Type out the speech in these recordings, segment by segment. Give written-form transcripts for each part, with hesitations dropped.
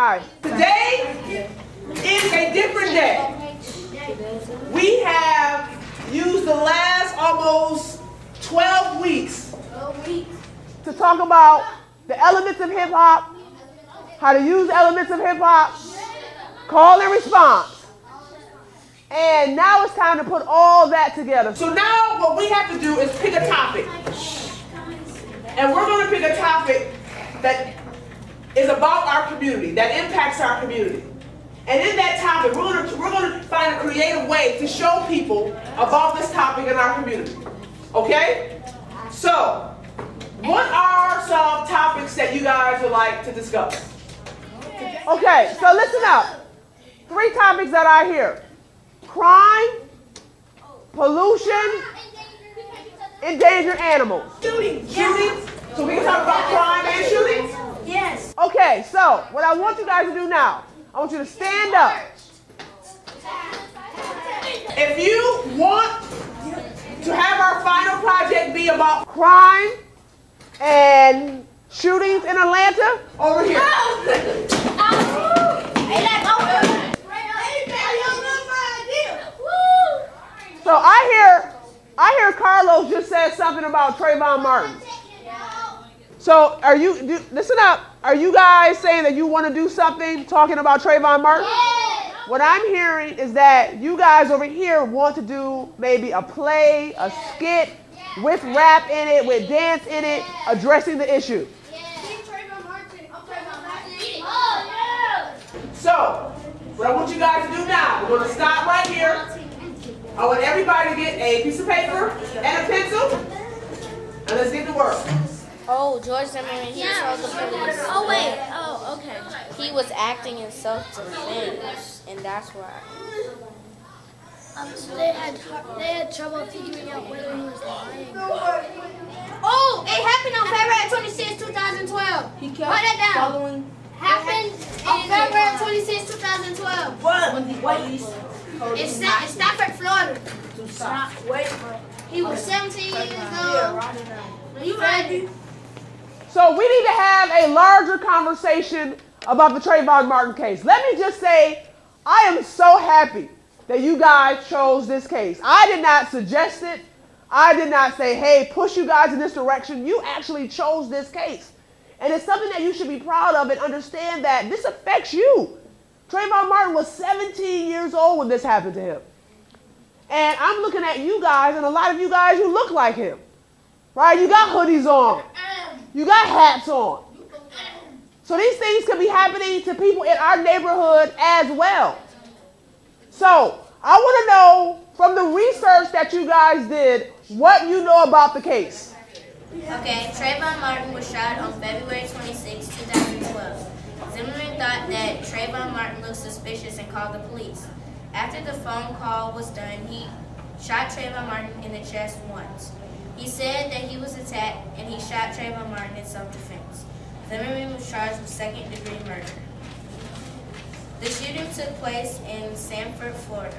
Hi. Today is a different day. We have used the last almost 12 weeks to talk about the elements of hip hop, how to use elements of hip hop, call and response. And now it's time to put all that together. So now what we have to do is pick a topic. And we're going to pick a topic that is about our community, that impacts our community. And in that topic, we're going to find a creative way to show people about this topic in our community. Okay? So, what are some topics that you guys would like to discuss? Okay, so listen up. 3 topics that I hear. Crime, pollution, endangered animals. Shootings. So we can talk about crime and shootings? Yes. Okay, so what I want you guys to do now, I want you to stand up. If you want to have our final project be about crime and shootings in Atlanta, over here. So I hear Carlos just said something about Travyon Martin. So listen up, are you guys saying that you want to do something talking about Travyon Martin? What I'm hearing is that you guys over here want to do maybe a play, a skit, with rap in it, with dance in it, addressing the issue. So, what I want you guys to do now, we're going to stop right here. I want everybody to get a piece of paper and a pencil, and let's get to work. Oh, George Zimmerman, he told the police. Oh, wait. Oh, okay. He was acting in self-defense, and that's why. So they had trouble figuring out whether he was lying. Oh, it happened on February 26, 2012. Write that down. Happened on February 26, 2012. What? In Stafford, Florida. He was 17 years old. You ready? So we need to have a larger conversation about the Travyon Martin case. Let me just say, I am so happy that you guys chose this case. I did not suggest it. I did not say, hey, push you guys in this direction. You actually chose this case. And it's something that you should be proud of and understand that this affects you. Travyon Martin was 17 years old when this happened to him. And I'm looking at you guys, and a lot of you guys, you look like him. Right? You got hoodies on. You got hats on. So these things could be happening to people in our neighborhood as well. So I want to know from the research that you guys did, what you know about the case. Okay, Travyon Martin was shot on February 26, 2012. Zimmerman thought that Travyon Martin looked suspicious and called the police. After the phone call was done, he shot Travyon Martin in the chest once. He said that he was attacked and he shot Travyon Martin in self-defense. Zimmerman was charged with second-degree murder. The shooting took place in Sanford, Florida.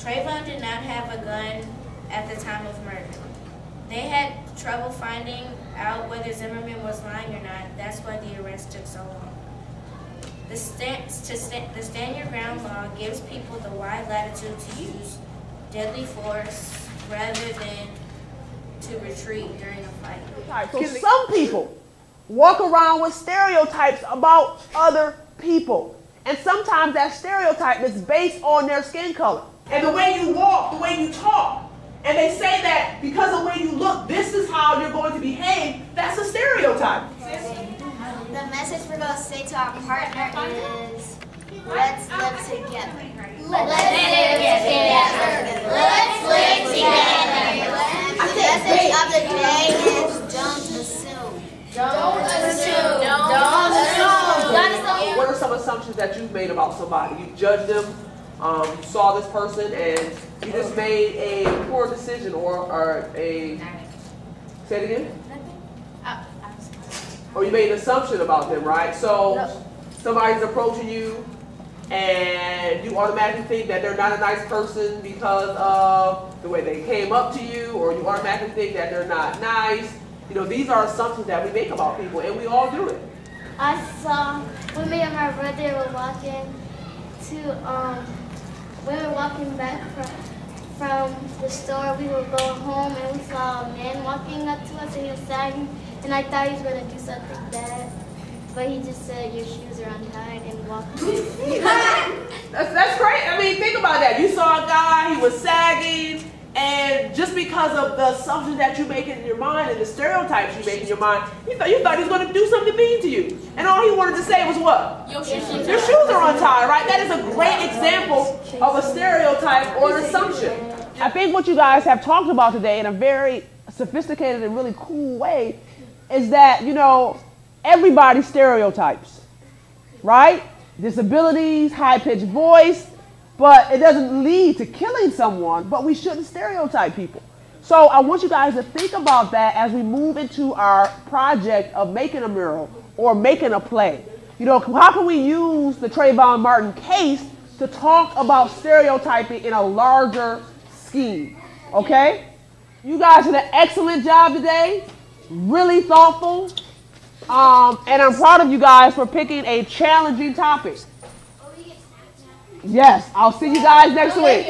Travyon did not have a gun at the time of murder. They had trouble finding out whether Zimmerman was lying or not. That's why the arrest took so long. The stand your ground law gives people the wide latitude to use deadly force rather than to retreat during a fight. So some people walk around with stereotypes about other people. And sometimes that stereotype is based on their skin color. And the way you walk, the way you talk. And they say that because of the way you look, this is how you're going to behave. That's a stereotype. The message we're going to say to our partner is, let's live together. Let's live together. Let's live together. The message of the day is, don't assume. Don't assume. Don't assume. What are some assumptions that you've made about somebody? You judged them, you saw this person, and you just made a poor decision or a... Say it again? Or you made an assumption about them, right? So somebody's approaching you and you automatically think that they're not a nice person because of the way they came up to you, or you automatically think that they're not nice You know, these are assumptions that we make about people, and we all do it. I saw when me and my brother were walking we were walking back from the store. We were going home and we saw a man walking up to us and he was sagging, and I thought he was going to do something bad, but he just said your shoes are untied and walked away. That's great. I mean, think about that. You saw a guy, he was sagging, and just because of the assumptions that you make in your mind and the stereotypes you make in your mind, you thought he was going to do something mean to you. And all he wanted to say was what? Your shoes are untied, right? That is a great example of a stereotype or an assumption. I think what you guys have talked about today in a very sophisticated and really cool way is that, you know, everybody stereotypes, right? Disabilities, high-pitched voice, but it doesn't lead to killing someone, but we shouldn't stereotype people. So I want you guys to think about that as we move into our project of making a mural or making a play. You know, how can we use the Travyon Martin case to talk about stereotyping in a larger scheme, okay? You guys did an excellent job today, really thoughtful, and I'm proud of you guys for picking a challenging topic. Yes, I'll see you guys next week.